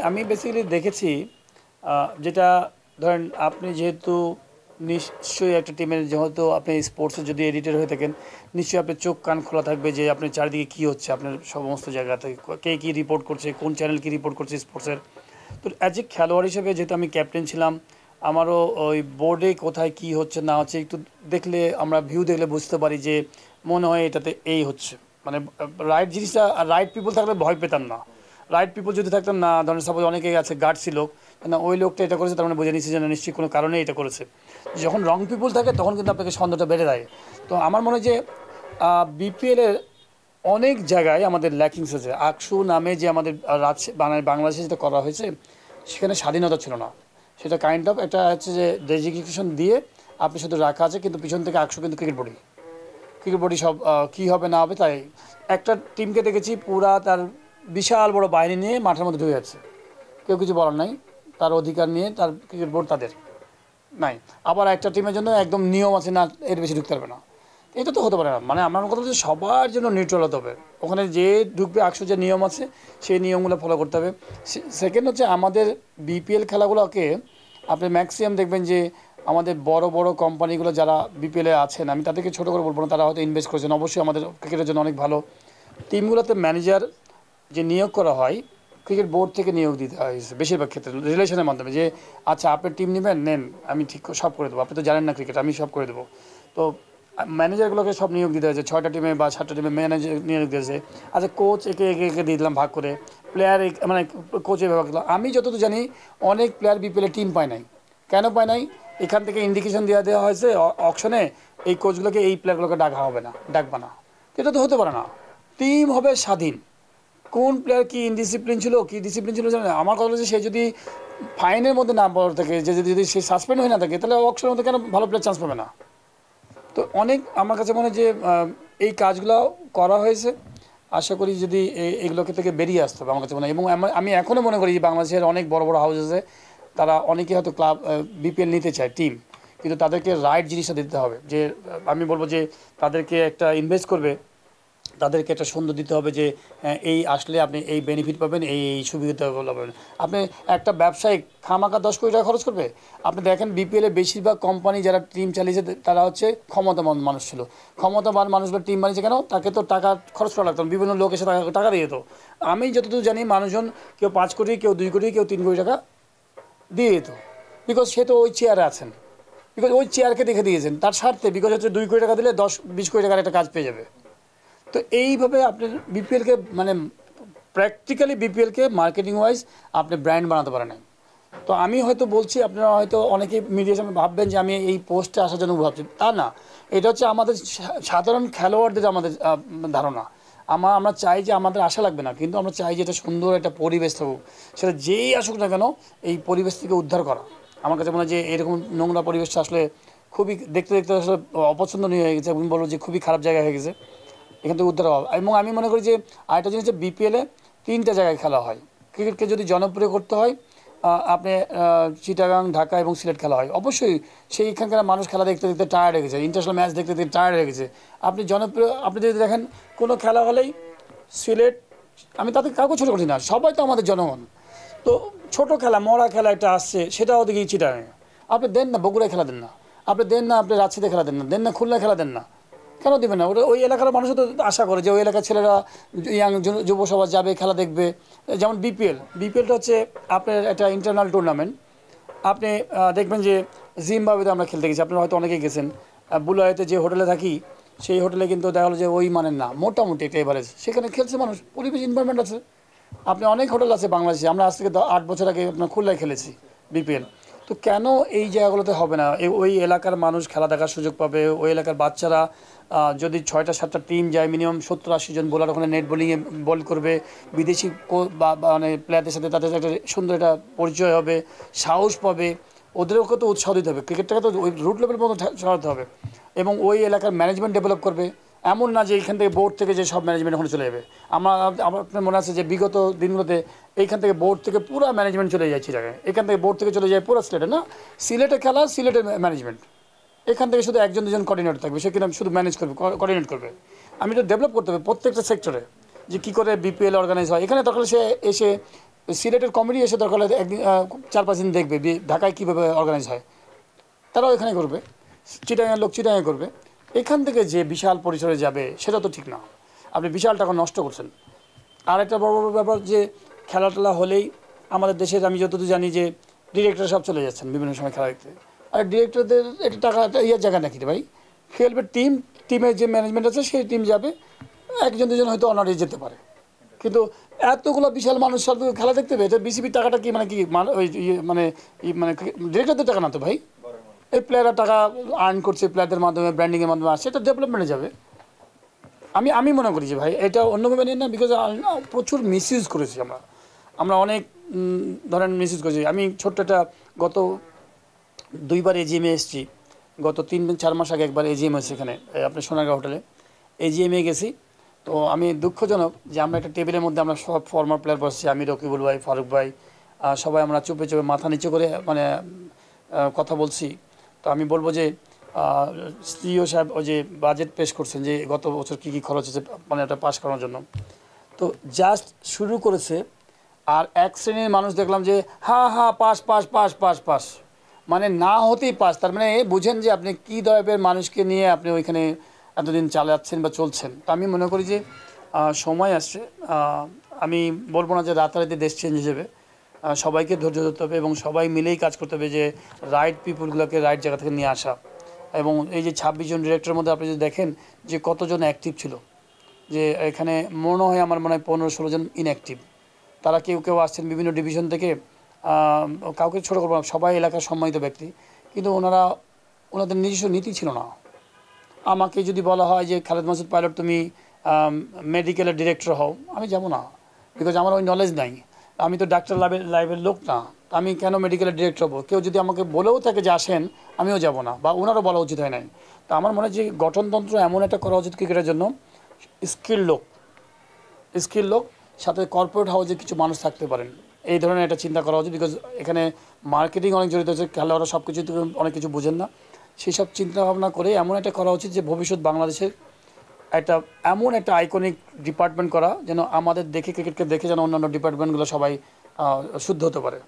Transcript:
আমি বেসিক্যালি দেখেছি যেটা ধরেন আপনি যেহেতু নিশ্চয়ই একটা টিমের যেহেতু আপনি স্পোর্টসে যদি এডিটর হয়ে থাকেন নিশ্চয়ই আপনার চোখ কান খোলা থাকবে যে আপনার চারিদিকে কী হচ্ছে আপনার সমস্ত জায়গাতে কে কী রিপোর্ট করছে কোন চ্যানেল কী রিপোর্ট করছে স্পোর্টসের। তো অ্যাজ এ খেলোয়াড় হিসেবে যেহেতু আমি ক্যাপ্টেন ছিলাম আমারও ওই বোর্ডে কোথায় কী হচ্ছে না হচ্ছে একটু দেখলে আমরা ভিউ দেখলে বুঝতে পারি যে মনে হয় এটাতে এই হচ্ছে মানে রাইট জিনিসটা রাইট পিপল থাকলে ভয় পেতাম না। রাইট পিপল যদি থাকতাম না ধরেন সাপোজ অনেকেই আছে গার্ডসি লোক না ওই লোকটা এটা করেছে তার মানে বুঝে নিচ্ছে যে নিশ্চয়ই কোনো কারণে এটা করেছে। যখন রং পিপল থাকে তখন কিন্তু আপনাকে সন্দেহটা বেড়ে যায়। তো আমার মনে হয় যে বিপিএলের অনেক জায়গায় আমাদের ল্যাকিংস আছে। আকসু নামে যে আমাদের বাংলাদেশে যেটা করা হয়েছে সেখানে স্বাধীনতা ছিল না। সেটা কাইন্ড অফ একটা হচ্ছে যে ডেজিগনেশন দিয়ে আপনি শুধু রাখা আছে কিন্তু পিছন থেকে আকসু কিন্তু ক্রিকেট বডি সব কী হবে না হবে তাই একটা টিমকে দেখেছি পুরা তার বিশাল বড় বাহিনী নিয়ে মাঠের মধ্যে ঢুকে যাচ্ছে, কেউ কিছু বলার নাই, তার অধিকার নিয়ে তার ক্রিকেট বোর্ড তাদের নাই। আবার একটা টিমের জন্য একদম নিয়ম আছে না এর বেশি ঢুকতে পারবে না, এটা তো হতে পারে না। মানে আমার কথা হচ্ছে সবার জন্য নিউট্রাল হতে হবে, ওখানে যে ঢুকবে আকসু যে নিয়ম আছে সেই নিয়মগুলো ফলো করতে হবে। সেকেন্ড হচ্ছে আমাদের বিপিএল খেলাগুলোকে আপনি ম্যাক্সিমাম দেখবেন যে আমাদের বড় বড় কোম্পানিগুলো যারা বিপিএলে আছেন আমি তাদেরকে ছোটো করে বলবো না, তারা হয়তো ইনভেস্ট করেছেন অবশ্যই আমাদের ক্রিকেটের জন্য অনেক ভালো। টিমগুলোতে ম্যানেজার যে নিয়োগ করা হয় ক্রিকেট বোর্ড থেকে নিয়োগ দিতে হয় বেশিরভাগ ক্ষেত্রে রিলেশনের মাধ্যমে, যে আচ্ছা আপনি টিম নেবেন নেন আমি ঠিক সব করে দেবো, আপনি তো জানেন না ক্রিকেট আমি সব করে দেবো। তো ম্যানেজারগুলোকে সব নিয়োগ দিতে হয়েছে 6টা টিমে বা 7টা টিমে ম্যানেজার নিয়োগ দিয়েছে। আচ্ছা কোচ একে একে একে দিয়ে দিলাম ভাগ করে, প্লেয়ার মানে কোচের ভাগ দিলাম। আমি যতদূর জানি অনেক প্লেয়ার বিপিএলে টিম পায় নাই। কেন পায় নাই? এখান থেকে ইন্ডিকেশন দেওয়া হয়েছে অকশনে এই কোচগুলোকে এই প্লেয়ারগুলোকে ডাকা হবে না, ডাকবা না। এটা তো হতে পারে না, টিম হবে স্বাধীন। কোন প্লেয়ার কি ইনডিসিপ্লিন ছিল কি ডিসিপ্লিন ছিল জানে আমার কথা হচ্ছে সে যদি ফাইনের মধ্যে না পড়ে থাকে যে যদি সে সাসপেন্ড হয়ে না থাকে তাহলে অকশনের মধ্যে কেন ভালো প্লেয়ার চান্স পাবে না? তো অনেক আমার কাছে মনে হয় যে এই কাজগুলো করা হয়েছে। আশা করি যদি এগুলোকে থেকে বেরিয়ে আসতে হবে আমার কাছে মনে হয়। এবং আমি এখনও মনে করি যে বাংলাদেশের অনেক বড় বড় হাউস আছে তারা অনেকে হয়তো ক্লাব বিপিএল নিতে চায় টিম, কিন্তু তাদেরকে রাইট জিনিসটা দিতে হবে। যে আমি বলবো যে তাদেরকে একটা ইনভেস্ট করবে, তাদেরকে একটা সুন্দর দিতে হবে যে এই আসলে আপনি এই বেনিফিট পাবেন এই এই সুবিধাগুলো পাবেন। আপনি একটা ব্যবসায়ী খামাকা 10 কোটি টাকা খরচ করবে? আপনি দেখেন বিপিএলে বেশিরভাগ কোম্পানি যারা টিম চালিয়েছে তারা হচ্ছে ক্ষমতাবান মানুষ ছিল। ক্ষমতাবান মানুষগুলো টিম বানিয়েছে কেন? তাকে তো টাকা খরচ করা লাগতো, বিভিন্ন লোক এসে টাকা দিয়ে যেত। আমি যতদূর জানি মানুষজন কেউ 5 কোটি কেউ 2 কোটি কেউ 3 কোটি টাকা দিয়ে যেত, বিকজ সে তো ওই চেয়ারে আছেন, বিকজ ওই চেয়ারকে দেখে দিয়েছেন তার স্বার্থে, বিকজ হচ্ছে 2 কোটি টাকা দিলে 10-20 কোটি টাকার একটা কাজ পেয়ে যাবে। তো এইভাবে আপনি বিপিএলকে মানে প্র্যাকটিক্যালি বিপিএলকে মার্কেটিং ওয়াইজ আপনি ব্র্যান্ড বানাতে পারেন। তো আমি হয়তো বলছি আপনারা হয়তো অনেকে মিডিয়ার সামনে ভাববেন যে আমি এই পোস্টে আসার জন্য ভাবছি, তা না। এটা হচ্ছে আমাদের সাধারণ খেলোয়াড়দের আমাদের ধারণা। আমরা চাই যে আমাদের আশা লাগবে না, কিন্তু আমরা চাই যে এটা সুন্দর একটা পরিবেশ থাকুক, সেটা যেই আসুক না কেন এই পরিবেশ থেকে উদ্ধার করা। আমার কাছে মনে হয় যে এরকম নোংরা পরিবেশটা আসলে খুবই দেখতে দেখতে আসলে অপছন্দনীয় হয়ে গেছে এবং বলবো যে খুবই খারাপ জায়গা হয়ে গেছে, এখান থেকে উদ্ধার হওয়া। এবং আমি মনে করি যে আরেকটা জিনিস যে বিপিএলে 3টা জায়গায় খেলা হয়। ক্রিকেটকে যদি জনপ্রিয় করতে হয় আপনি চিটাগাং ঢাকা এবং সিলেট খেলা হয়, অবশ্যই সেইখানকার মানুষ খেলা দেখতে দেখতে টায়ার্ড হয়ে গেছে, ইন্টারন্যাশনাল ম্যাচ দেখতে দেখতে টায়ার্ড হয়ে গেছে। আপনি জনপ্রিয় আপনি যদি দেখেন কোনো খেলা হলেই সিলেট, আমি তাদের কাউকে ছোটো করছি না, সবাই তো আমাদের জনগণ। তো ছোটো খেলা মরা খেলা একটা আসছে সেটাও দেখি চিটাগাং, আপনি দেন না বগুড়ায় খেলা দেন না, আপনি দেন না আপনি রাজশাহীতে খেলা দেন না, দেন না খুলনায় খেলা দেন না, কেন দেবে না? ওটা ওই এলাকার মানুষও তো আশা করে যে ওই এলাকার ছেলেরা ইয়াং যুব সমাজ যাবে খেলা দেখবে। যেমন বিপিএলটা হচ্ছে আপনার একটা ইন্টারন্যাশনাল টুর্নামেন্ট। আপনি দেখবেন যে জিম্বাবুয়েতে আমরা খেলতে গেছি, আপনারা হয়তো অনেকেই গেছেন। বুলাইতে যে হোটেলে থাকি সেই হোটেলে কিন্তু দেখা হলো যে ওই মানের না, মোটামুটি একটা এভারেজ, সেখানে খেলছে মানুষ, পরিবেশ এনভায়রনমেন্ট আছে। আপনি অনেক হোটেল আছে বাংলাদেশে, আমরা আজ থেকে 8 বছর আগে আপনার খুলনায় খেলেছি বিপিএল। তো কেন এই জায়গাগুলোতে হবে না? ওই এলাকার মানুষ খেলা দেখার সুযোগ পাবে, ওই এলাকার বাচ্চারা যদি 6টা-7টা টিম যায় মিনিমাম 70-80 জন বোলার ওখানে নেট বোলিংয়ে বল করবে, বিদেশি মানে প্লেয়ারদের সাথে তাদের একটা সুন্দর একটা পরিচয় হবে, সাহস পাবে, ওদেরকে তো উৎসাহ দিতে হবে, ক্রিকেটটাকে তো ওই রুট লেভেল মতো সরাতে হবে। এবং ওই এলাকার ম্যানেজমেন্ট ডেভেলপ করবে, এমন না যে এইখান থেকে বোর্ড থেকে যে সব ম্যানেজমেন্ট ওখানে চলে যাবে। আপনার মনে আছে যে বিগত দিনগুলোতে এইখান থেকে বোর্ড থেকে পুরো ম্যানেজমেন্ট চলে যায় চিটাগাং, এখান থেকে বোর্ড থেকে চলে যায় পুরো সিলেটে, না সিলেটে খেলা সিলেটের ম্যানেজমেন্ট, এখান থেকে শুধু 1-2 জন কোঅর্ডিনেটর থাকবে, সে কিনা শুধু ম্যানেজ করবে কোঅর্ডিনেট করবে। আমি তো ডেভেলপ করতে হবে প্রত্যেকটা সেক্টরে যে কী করে বিপিএল অর্গানাইজ হয়। এখানে তখন সে এসে সিলেটের কমিটি এসে দরকার হলে একদিন 4-5 দিন দেখবে ঢাকায় কীভাবে অর্গানাইজ হয়, তারাও এখানে করবে, চিটাগাঁয়ের লোক চিটাগাঁয়ে করবে। এখান থেকে যে বিশাল পরিসরে যাবে সেটা তো ঠিক না, আপনি বিশাল টাকা নষ্ট করছেন। আর একটা বড় বড় ব্যাপার যে খেলা টেলা হলেই আমাদের দেশের, আমি যতদূর জানি যে ডিরেক্টর সব চলে যাচ্ছেন বিভিন্ন সময় খেলা দেখতে। আর ডিরেক্টরদের এটা টাকা ইয়ের জায়গা নাকি রে ভাই, খেলবে টিমের যে ম্যানেজমেন্ট আছে সেই টিম যাবে, একজন দুজন হয়তো অনারে যেতে পারে, কিন্তু এতগুলো বিশাল মানুষ সব খেলা দেখতে হবে, এটা বিসিবির টাকাটা কি মানে কি ওই মানে মানে ডিরেক্টরদের টাকা না তো ভাই, এই প্লেয়াররা টাকা আর্ন করছে প্লেয়ারদের মাধ্যমে, ব্র্যান্ডিংয়ের মাধ্যমে আসছে, এটা ডেভেলপমেন্টে যাবে। আমি মনে করি যে ভাই এটা অন্যভাবে নিন না, বিকজ প্রচুর মিসইউজ করেছি আমরা অনেক ধরেন মিসইউজ করেছি। আমি ছোট্ট একটা গত 2বার এজিএমে এসেছি, গত 3-4 মাস আগে একবার এজিএম হয়েছে এখানে আপনার সোনারগাঁও হোটেলে, এজিএমে গেছি। তো আমি দুঃখজনক যে আমরা একটা টেবিলের মধ্যে আমরা সব ফর্মার প্লেয়ার বসছি, আমি রকিবুল ভাই, ফারুক ভাই, সবাই আমরা চুপে চুপে মাথা নিচু করে মানে কথা বলছি। তো আমি বলবো যে সিইও সাহেব ওই যে বাজেট পেশ করছেন যে গত বছর কী কী খরচ হয়েছে মানে এটা পাস করানোর জন্য, তো জাস্ট শুরু করেছে আর এক শ্রেণীর মানুষ দেখলাম যে হ্যাঁ pass pass pass pass pass, মানে না হতেই পাস। তার মানে বুঝেন যে আপনি কী ধরনের মানুষকে নিয়ে আপনি ওইখানে এতদিন চালাচ্ছেন বা চলছেন। তো আমি মনে করি যে সময় আসছে, আমি বলবো না যে রাতারাতি দেশ চেঞ্জ হিসেবে, সবাইকে ধৈর্য ধরতে হবে এবং সবাই মিলেই কাজ করতে হবে যে রাইট পিপুলগুলোকে রাইট জায়গা থেকে নিয়ে আসা। এবং এই যে 26 জন ডিরেক্টরের মধ্যে আপনি যদি দেখেন যে কতজন অ্যাক্টিভ ছিল, যে এখানে মনে হয় আমার মনে হয় 15-16 জন ইনঅ্যাক্টিভ। তারা কেউ আসছেন বিভিন্ন ডিভিশন থেকে, কাউকে ছোটো করবো না, সবাই এলাকার সম্মানিত ব্যক্তি, কিন্তু ওনাদের নিজস্ব নীতি ছিল না। আমাকে যদি বলা হয় যে খালেদ মাসুদ পাইলট তুমি মেডিকেলের ডিরেক্টর হও, আমি যাব না, বিকজ আমার ওই নলেজ নাই, আমি তো ডাক্তার লাইভের লোক না, আমি কেন মেডিকেলের ডিরেক্টর হবো। কেউ যদি আমাকে বলেও থাকে যে আসেন, আমিও যাব না, বা ওনারও বলা উচিত হয় নাই। তো আমার মনে হয় যে গঠনতন্ত্র এমন একটা করা উচিত ক্রিকেটের জন্য, স্কিল লোক সাথে কর্পোরেট হাউসে কিছু মানুষ থাকতে পারেন, এই ধরনের একটা চিন্তা করা উচিত। বিকজ এখানে মার্কেটিং অনেক জড়িত আছে, খেলোয়াড়রা সব কিছু অনেক কিছু বোঝেন না, সেই সব চিন্তাভাবনা করে এমন একটা করা উচিত যে ভবিষ্যৎ বাংলাদেশের এমন একটা আইকনিক ডিপার্টমেন্ট করা, যেন আমাদের দেখে ক্রিকেটকে দেখে যেন অন্যান্য ডিপার্টমেন্টগুলো সবাই শুদ্ধ হতে পারে।